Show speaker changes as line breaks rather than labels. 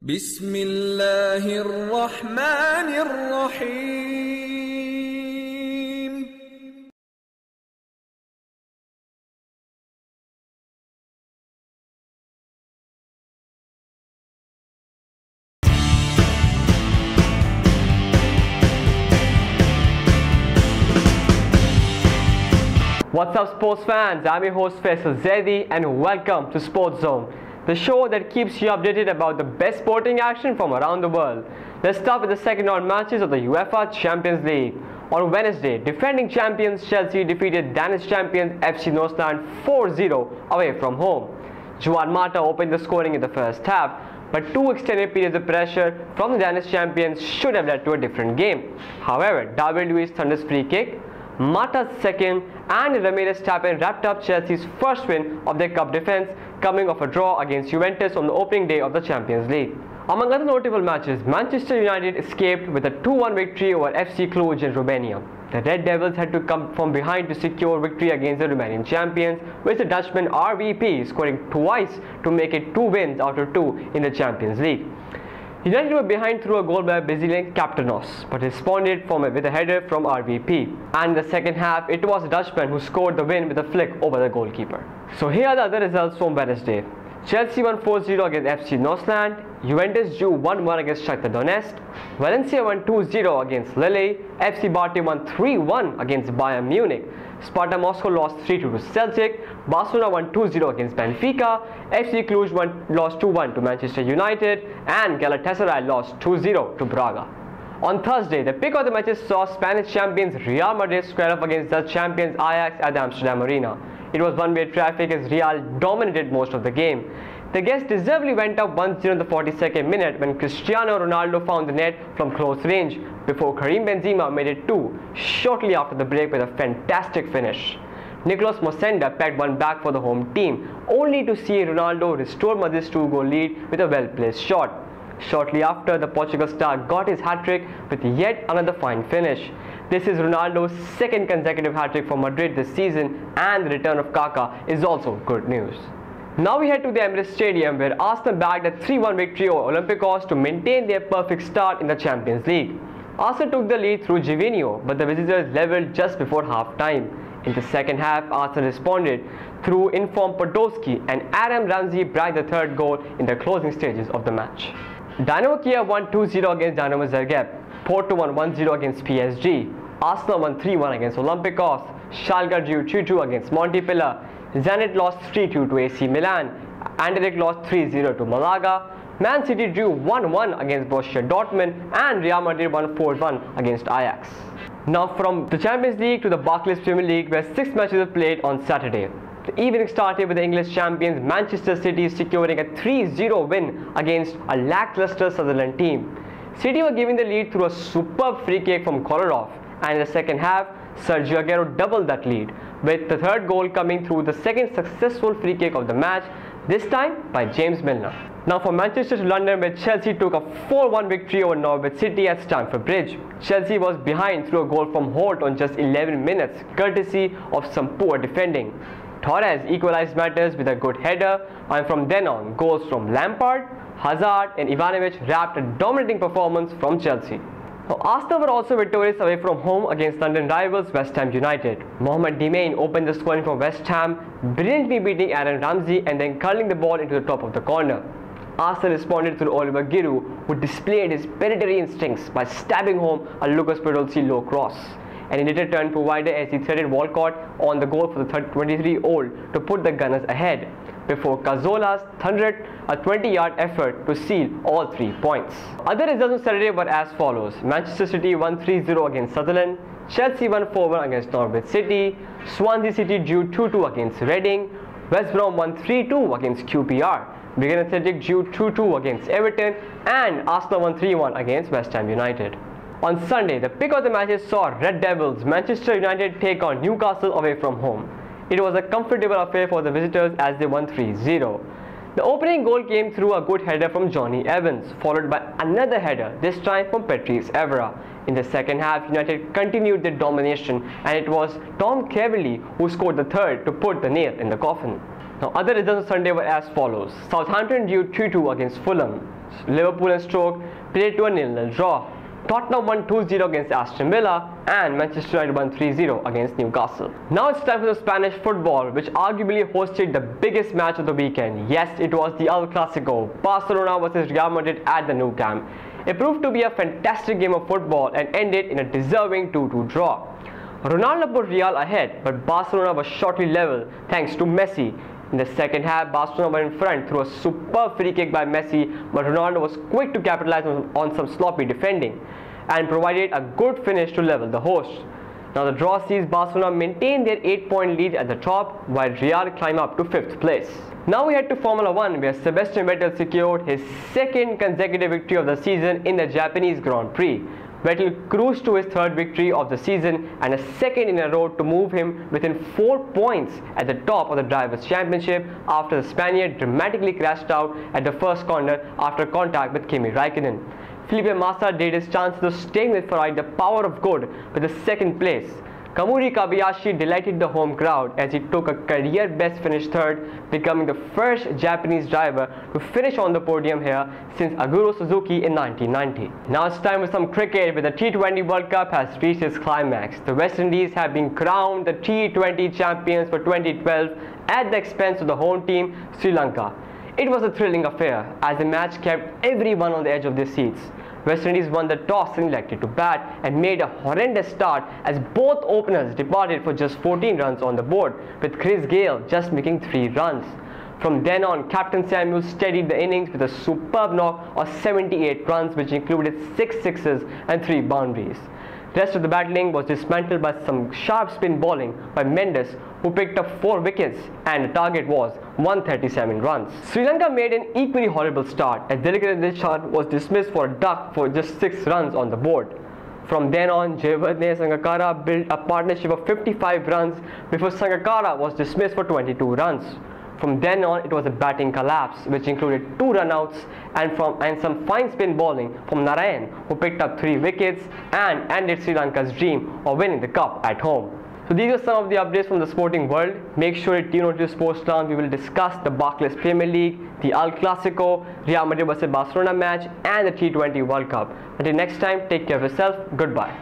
بسم الله الرحمن الرحيم.
What's up, sports fans? I'm your host Faisal Zaidi and welcome to Sports Zone, the show that keeps you updated about the best sporting action from around the world. Let's start with the second round matches of the UEFA Champions League. On Wednesday, defending champions Chelsea defeated Danish champions FC Nordsjælland 4-0 away from home. Juan Mata opened the scoring in the first half, but two extended periods of pressure from the Danish champions should have led to a different game. However, David Luiz's thunderous free kick, Mata's second, and Ramirez's tap-in wrapped up Chelsea's first win of their cup defense, coming off a draw against Juventus on the opening day of the Champions League. Among other notable matches, Manchester United escaped with a 2-1 victory over FC Cluj in Romania. The Red Devils had to come from behind to secure victory against the Romanian champions, with the Dutchman RVP scoring twice to make it 2 wins out of 2 in the Champions League. United were behind through a goal by Brazilian Captanos, but responded with a header from RVP. And in the second half, it was the Dutchman who scored the win with a flick over the goalkeeper. So here are the other results from Wednesday. Chelsea won 4-0 against FC Nordsjælland, Juventus drew 1-1 against Shakhtar Donetsk, Valencia won 2-0 against Lille, FC Barclays won 3-1 against Bayern Munich, Sparta Moscow lost 3-2 to Celtic, Barcelona won 2-0 against Benfica, FC Cluj lost 2-1 to Manchester United, and Galatasaray lost 2-0 to Braga. On Thursday, the pick of the matches saw Spanish champions Real Madrid square up against Dutch champions Ajax at the Amsterdam Arena. It was one-way traffic as Real dominated most of the game. The guests deservedly went up 1-0 in the 42nd minute when Cristiano Ronaldo found the net from close range before Karim Benzema made it 2 shortly after the break with a fantastic finish. Nicolas Mosenda pegged one back for the home team, only to see Ronaldo restore Madrid's 2-goal lead with a well-placed shot. Shortly after, the Portugal star got his hat-trick with yet another fine finish. This is Ronaldo's second consecutive hat-trick for Madrid this season, and the return of Kaká is also good news. Now we head to the Emirates Stadium, where Arsenal bagged a 3-1 victory over Olympiacos to maintain their perfect start in the Champions League. Arsenal took the lead through Givinho, but the visitors levelled just before half-time. In the second half, Arsenal responded through informed Podolski, and Adam Ramsey bagged the third goal in the closing stages of the match. Dynamo Kiev won 2-0 against Dynamo Zagreb, Porto won 1-0 against PSG, Arsenal won 3-1 against Olympiacos, Schalke drew 2-2 against Montpellier, Zenit lost 3-2 to AC Milan, Anderlecht lost 3-0 to Malaga, Man City drew 1-1 against Borussia Dortmund, and Real Madrid won 4-1 against Ajax. Now from the Champions League to the Barclays Premier League, where 6 matches were played on Saturday. The evening started with the English champions Manchester City securing a 3-0 win against a lackluster Sutherland team. City were giving the lead through a superb free kick from Kolarov, and in the second half, Sergio Aguero doubled that lead, with the third goal coming through the second successful free kick of the match, this time by James Milner. Now for Manchester to London, where Chelsea took a 4-1 victory over Norwich City at Stamford Bridge. Chelsea was behind through a goal from Holt on just 11 minutes, courtesy of some poor defending. Torres equalized matters with a good header, and from then on, goals from Lampard, Hazard and Ivanovic wrapped a dominating performance from Chelsea. Now, Arsenal were also victorious away from home against London rivals West Ham United. Mohamed Demain opened the scoring from West Ham, brilliantly beating Aaron Ramsey and then curling the ball into the top of the corner. Arsenal responded through Oliver Giroud, who displayed his predatory instincts by stabbing home a Lucas Podolski low cross, and in later turned provider as he threaded Walcott on the goal for the 23-year-old to put the Gunners ahead, before Cazorla's thundered a 20-yard effort to seal all 3 points. Other results on Saturday were as follows. Manchester City won 3-0 against Sutherland, Chelsea won 4-1 against Norwich City, Swansea City drew 2-2 against Reading, West Brom won 3-2 against QPR, Wigan Athletic drew 2-2 against Everton, and Arsenal won 3-1 against West Ham United. On Sunday, the pick of the matches saw Red Devils Manchester United take on Newcastle away from home. It was a comfortable affair for the visitors as they won 3-0. The opening goal came through a good header from Johnny Evans, followed by another header, this time from Patrice Evra. In the second half, United continued their domination, and it was Tom Cleverley who scored the third to put the nail in the coffin. Now, other results on Sunday were as follows. Southampton drew 2-2 against Fulham. Liverpool and Stoke played to a 0-0 draw. Tottenham won 2-0 against Aston Villa, and Manchester United won 3-0 against Newcastle. Now it's time for the Spanish football, which arguably hosted the biggest match of the weekend. Yes, it was the El Clasico, Barcelona vs Real Madrid at the Nou Camp. It proved to be a fantastic game of football and ended in a deserving 2-2 draw. Ronaldo put Real ahead, but Barcelona was shortly level thanks to Messi. In the second half, Barcelona were in front through a superb free kick by Messi, but Ronaldo was quick to capitalize on some sloppy defending and provided a good finish to level the hosts. Now the draw sees Barcelona maintain their 8-point lead at the top, while Real climb up to 5th place. Now we head to Formula 1, where Sebastian Vettel secured his second consecutive victory of the season in the Japanese Grand Prix. Vettel cruised to his third victory of the season and a second in a row to move him within 4 points at the top of the Drivers' Championship after the Spaniard dramatically crashed out at the first corner after contact with Kimi Raikkonen. Felipe Massa did his chances of staying with Ferrari the power of good with the second place. Kamui Kobayashi delighted the home crowd as he took a career best finish third, becoming the first Japanese driver to finish on the podium here since Aguro Suzuki in 1990. Now it's time for some cricket, where the T20 World Cup has reached its climax. The West Indies have been crowned the T20 champions for 2012 at the expense of the home team Sri Lanka. It was a thrilling affair as the match kept everyone on the edge of their seats. West Indies won the toss and elected to bat and made a horrendous start as both openers departed for just 14 runs on the board, with Chris Gayle just making 3 runs. From then on, Captain Samuel steadied the innings with a superb knock of 78 runs, which included 6 sixes and 3 boundaries. The rest of the battling was dismantled by some sharp spin bowling by Mendes, who picked up 4 wickets, and the target was 137 runs. Sri Lanka made an equally horrible start as Dilakar Deshart was dismissed for a duck for just 6 runs on the board. From then on, Jayawardene Sangakkara built a partnership of 55 runs before Sangakkara was dismissed for 22 runs. From then on, it was a batting collapse, which included 2 runouts and some fine spin bowling from Narayan, who picked up 3 wickets and ended Sri Lanka's dream of winning the cup at home. So these are some of the updates from the sporting world. Make sure to tune into Sports Lounge. We will discuss the Barclays Premier League, the El Clasico, Real Madrid vs Barcelona match, and the T20 World Cup. Until next time, take care of yourself. Goodbye.